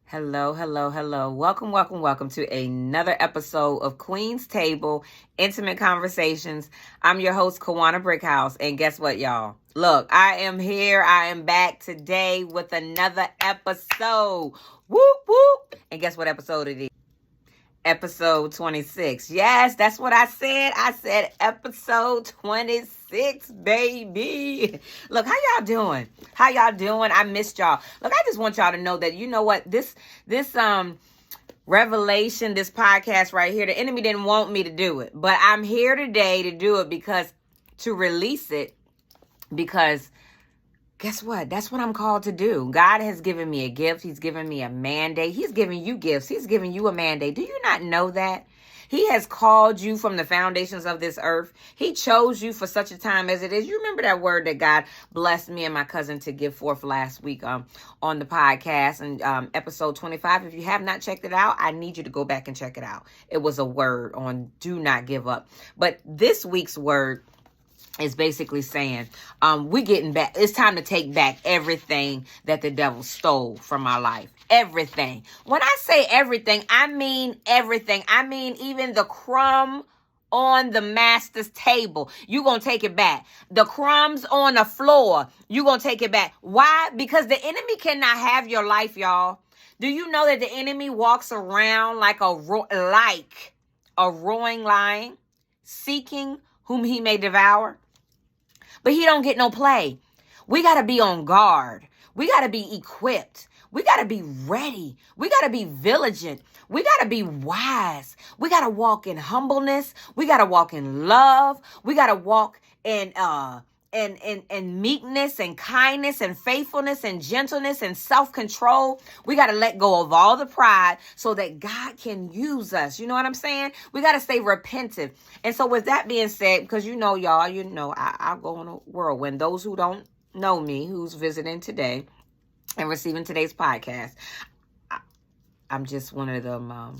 Hello, hello, hello. Welcome to another episode of Queen's Table Intimate Conversations. I'm your host, Kawania Brickhouse. And guess what, y'all? Look, I am here. I am back today with another episode. Whoop, whoop. And guess what episode it is? Episode 26. Yes, that's what I said. I said episode 26, baby. Look, how y'all doing? How y'all doing? I missed y'all. Look, I just want y'all to know that, you know what, this revelation, this podcast right here, the enemy didn't want me to do it, but I'm here today to do it to release it, because guess what? That's what I'm called to do. God has given me a gift. He's given me a mandate. He's giving you gifts. He's giving you a mandate. Do you not know that? He has called you from the foundations of this earth. He chose you for such a time as it is. You remember that word that God blessed me and my cousin to give forth last week on the podcast and episode 25. If you have not checked it out, I need you to go back and check it out. It was a word on do not give up. But this week's word is basically saying, we getting back. It's time to take back everything that the devil stole from our life. Everything. When I say everything, I mean everything. I mean even the crumb on the master's table. You're going to take it back. The crumbs on the floor. You're going to take it back. Why? Because the enemy cannot have your life, y'all. Do you know that the enemy walks around like a roaring lion, seeking whom he may devour? But he don't get no play. We got to be on guard. We got to be equipped. We got to be ready. We got to be vigilant. We got to be wise. We got to walk in humbleness. We got to walk in love. We got to walk in meekness and kindness and faithfulness and gentleness and self-control. We got to let go of all the pride so that God can use us. You know what I'm saying? We got to stay repentant. And so with that being said, because you know, y'all, I'll go on a whirlwind. Those who don't know me, who's visiting today and receiving today's podcast, I'm just one of them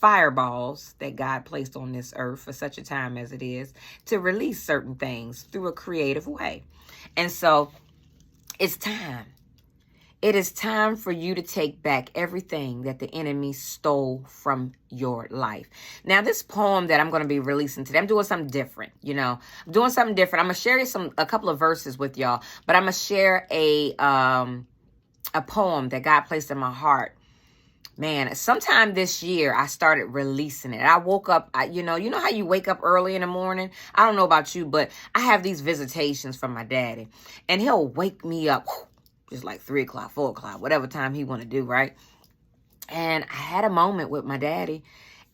fireballs that God placed on this earth for such a time as it is to release certain things through a creative way. And so it's time. It is time for you to take back everything that the enemy stole from your life. Now, this poem that I'm going to be releasing today, I'm doing something different, I'm doing something different. I'm going to share a couple of verses with y'all, but I'm going to share a poem that God placed in my heart. Man, sometime this year, I started releasing it. I woke up, you know how you wake up early in the morning? I don't know about you, but I have these visitations from my daddy. And he'll wake me up just like 3 o'clock, 4 o'clock, whatever time he want to do, right? And I had a moment with my daddy.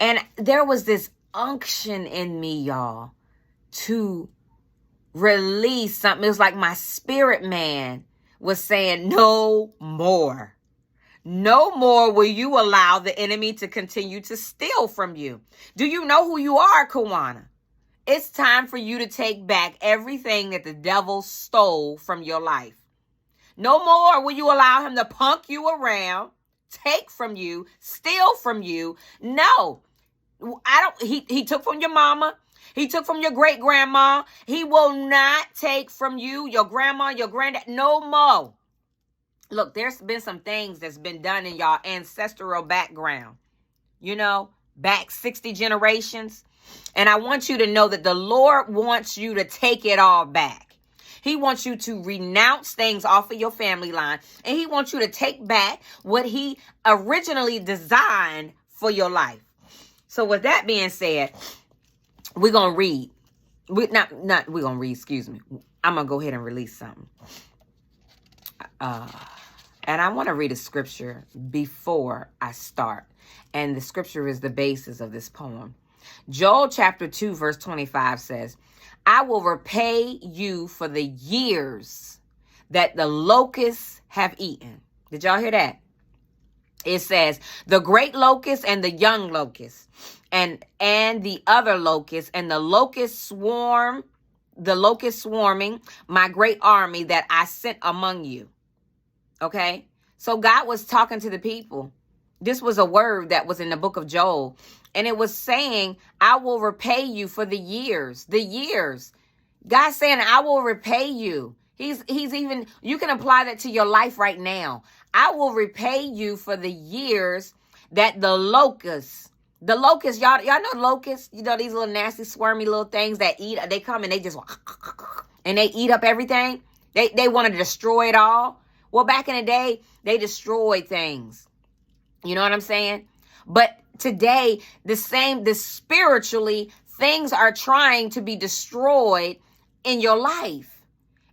And there was this unction in me, y'all, to release something. It was like my spirit man was saying, no more. No more will you allow the enemy to continue to steal from you. Do you know who you are, Kawania? It's time for you to take back everything that the devil stole from your life. No more will you allow him to punk you around, take from you, steal from you. No, he took from your mama. He took from your great grandma. He will not take from you, your grandma, your granddad. No more. Look, there's been some things that's been done in y'all ancestral background, back 60 generations. And I want you to know that the Lord wants you to take it all back. He wants you to renounce things off of your family line. And he wants you to take back what he originally designed for your life. So with that being said, we're going to read. We're going to read, excuse me. I'm going to go ahead and release something. And I want to read a scripture before I start. And the scripture is the basis of this poem. Joel chapter 2, verse 25 says, I will repay you for the years that the locusts have eaten. Did y'all hear that? It says, the great locust and the young locust and the other locust and the locust swarming, my great army that I sent among you. Okay, so God was talking to the people. This was a word that was in the book of Joel. And it was saying, I will repay you for the years. God's saying, I will repay you. He's even, you can apply that to your life right now. I will repay you for the years that the locusts, y'all know locusts, you know, these little nasty, squirmy little things that eat, they come and they just, and they eat up everything. They want to destroy it all. Well, back in the day, they destroyed things. You know what I'm saying? But today, this spiritually, things are trying to be destroyed in your life.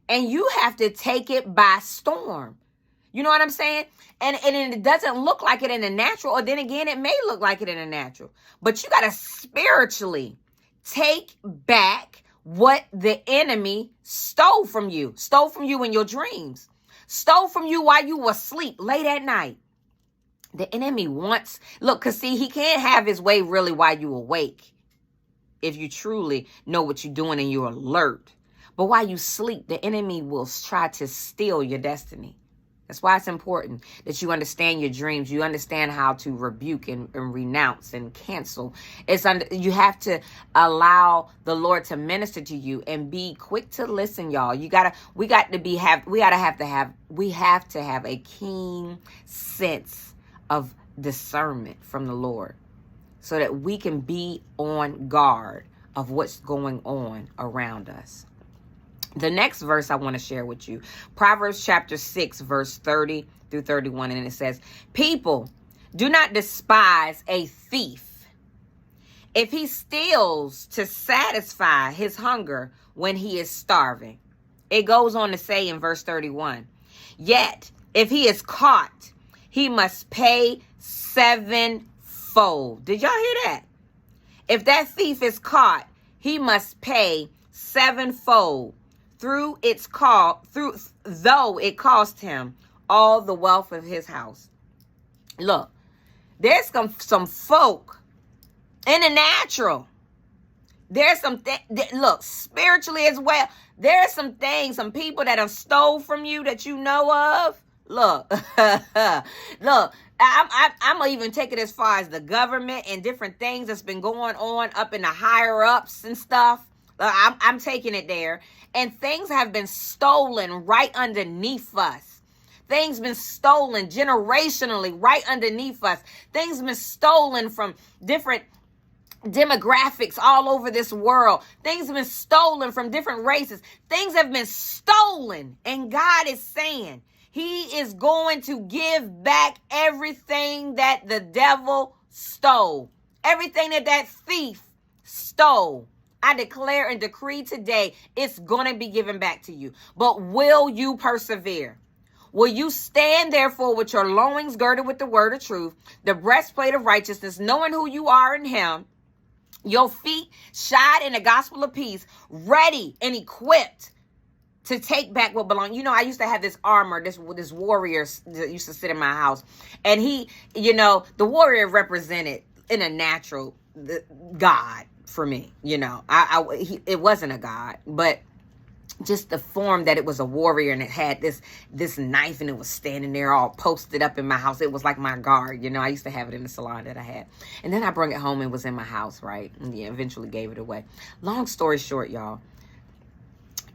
And you have to take it by storm. You know what I'm saying? And it doesn't look like it in the natural, or then again, it may look like it in the natural. But you got to spiritually take back what the enemy stole from you in your dreams, stole from you while you were asleep late at night. The enemy wants, look, because see, he can't have his way really while you awake if you truly know what you're doing and you're alert. But while you sleep, the enemy will try to steal your destiny. That's why it's important that you understand your dreams. You understand how to rebuke and renounce and cancel. You have to allow the Lord to minister to you and be quick to listen, y'all. We have to have a keen sense of discernment from the Lord so that we can be on guard of what's going on around us. The next verse I want to share with you, Proverbs chapter 6, verse 30 through 31. And it says, people, do not despise a thief if he steals to satisfy his hunger when he is starving. It goes on to say in verse 31, yet if he is caught, he must pay sevenfold. Did y'all hear that? If that thief is caught, he must pay sevenfold. Though it cost him all the wealth of his house. Look, there's some folk in the natural. There's look, spiritually as well. There's some things, some people that have stole from you that you know of. Look, look, I'm gonna even take it as far as the government and different things that's been going on up in the higher ups and stuff. I'm taking it there. And things have been stolen right underneath us. Things been stolen generationally right underneath us. Things been stolen from different demographics all over this world. Things have been stolen from different races. Things have been stolen. And God is saying he is going to give back everything that the devil stole. Everything that thief stole. I declare and decree today, it's going to be given back to you. But will you persevere? Will you stand therefore with your loins girded with the word of truth, the breastplate of righteousness, knowing who you are in him, your feet shod in the gospel of peace, ready and equipped to take back what belongs. You know, I used to have this armor, this warrior that used to sit in my house. And he, you know, the warrior represented in a natural God. For me, you know, it wasn't a god, but just the form that it was a warrior, and it had this knife, and it was standing there all posted up in my house. It was like my guard, you know. I used to have it in the salon that I had, and then I brought it home and it was in my house, right? And yeah, eventually gave it away. Long story short, y'all,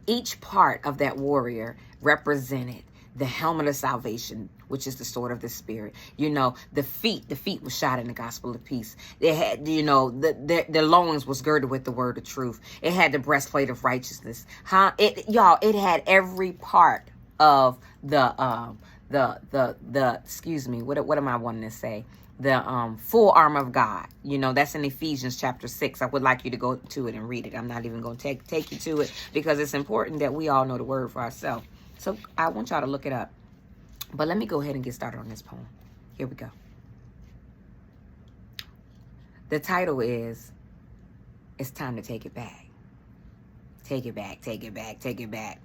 each part of that warrior represented the helmet of salvation, which is the sword of the spirit. You know, the feet was shod in the gospel of peace. They had, you know, the loins was girded with the word of truth. It had the breastplate of righteousness. It had every part of the excuse me, what am I wanting to say? The full armor of God. You know, that's in Ephesians chapter 6. I would like you to go to it and read it. I'm not even going to take you to it because it's important that we all know the word for ourselves. So I want y'all to look it up. But let me go ahead and get started on this poem. Here we go. The title is, It's Time to Take It Back. Take it back, take it back, take it back.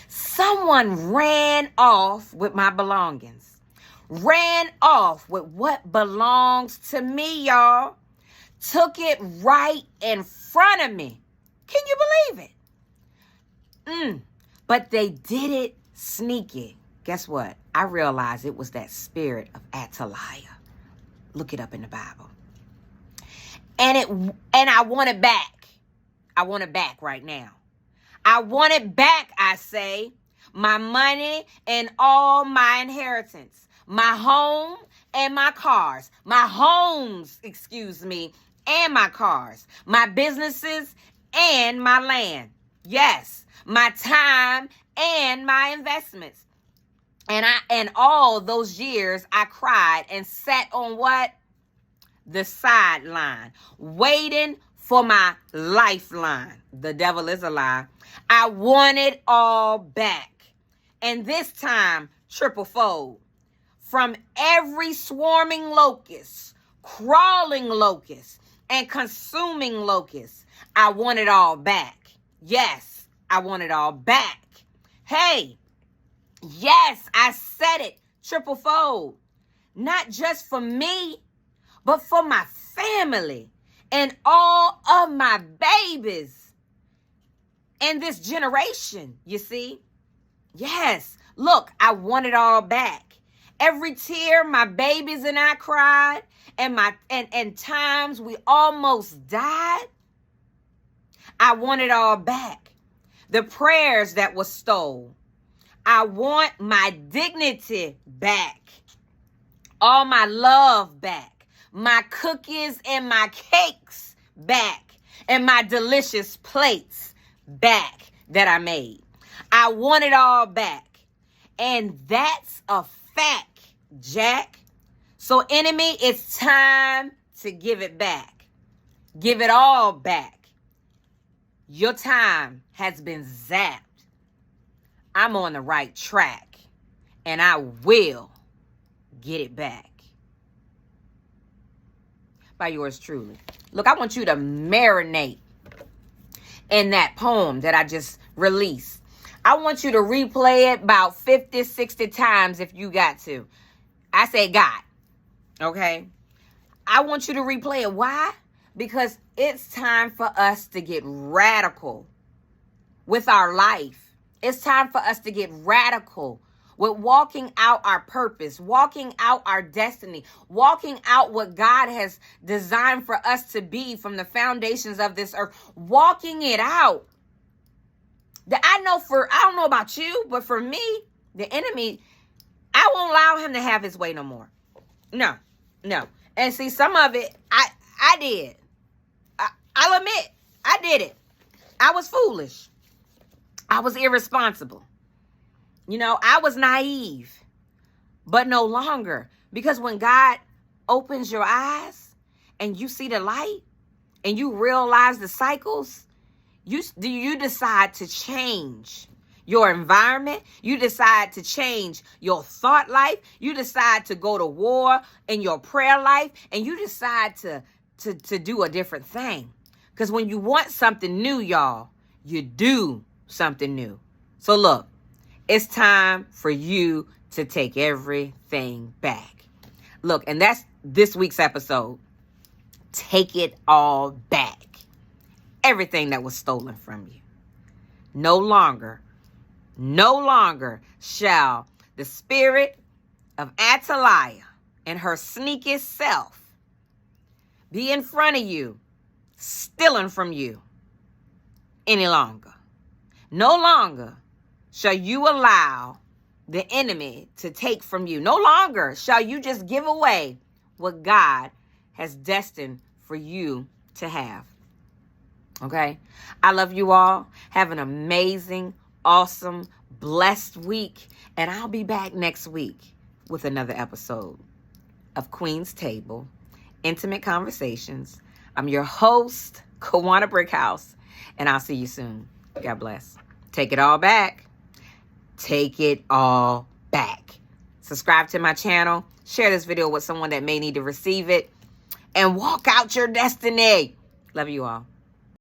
Someone ran off with my belongings. Ran off with what belongs to me, y'all. Took it right in front of me. Can you believe it? But they did it sneaky. Guess what? I realized it was that spirit of Ataliah. Look it up in the Bible. And I want it back. I want it back right now. I want it back, I say. my money and all my inheritance, my home and my cars, my homes, and my cars, my businesses and my land. Yes, my time and my investments. And all those years I cried and sat on what? The sideline, waiting for my lifeline. The devil is a lie. I want it all back. And this time, triple fold. From every swarming locust, crawling locust, and consuming locust, I want it all back. Yes, I want it all back. Hey, yes, I said it, triple fold. Not just for me, but for my family and all of my babies and this generation, you see? Yes, look, I want it all back. Every tear my babies and I cried, and times we almost died, I want it all back. The prayers that were stole, I want my dignity back. All my love back. My cookies and my cakes back. And my delicious plates back that I made. I want it all back. And that's a fact, Jack. So enemy, it's time to give it back. Give it all back. Your time has been zapped. I'm on the right track, and I will get it back. By yours truly. Look, I want you to marinate in that poem that I just released. I want you to replay it about 50, 60 times if you got to. I say got. Okay? I want you to replay it. Why? Because it's time for us to get radical with our life. It's time for us to get radical with walking out our purpose, walking out our destiny, walking out what God has designed for us to be from the foundations of this earth, walking it out. I don't know about you, but for me, the enemy, I won't allow him to have his way no more. No. And see, some of it, I did. I'll admit, I did it. I was foolish. I was irresponsible. I was naive, but no longer. Because when God opens your eyes and you see the light and you realize the cycles, you decide to change your environment. You decide to change your thought life. You decide to go to war in your prayer life, and you decide to do a different thing. Because when you want something new, y'all, you do something new. So look, it's time for you to take everything back. Look, and that's this week's episode. Take it all back. Everything that was stolen from you. No longer shall the spirit of Ataliah and her sneaky self be in front of you, stealing from you any longer. No longer shall you allow the enemy to take from you. No longer shall you just give away what God has destined for you to have. Okay? I love you all. Have an amazing, awesome, blessed week. And I'll be back next week with another episode of Queen's Table, Intimate Conversations. I'm your host, Kawania Brickhouse, and I'll see you soon. God bless. Take it all back. Take it all back. Subscribe to my channel. Share this video with someone that may need to receive it. And walk out your destiny. Love you all.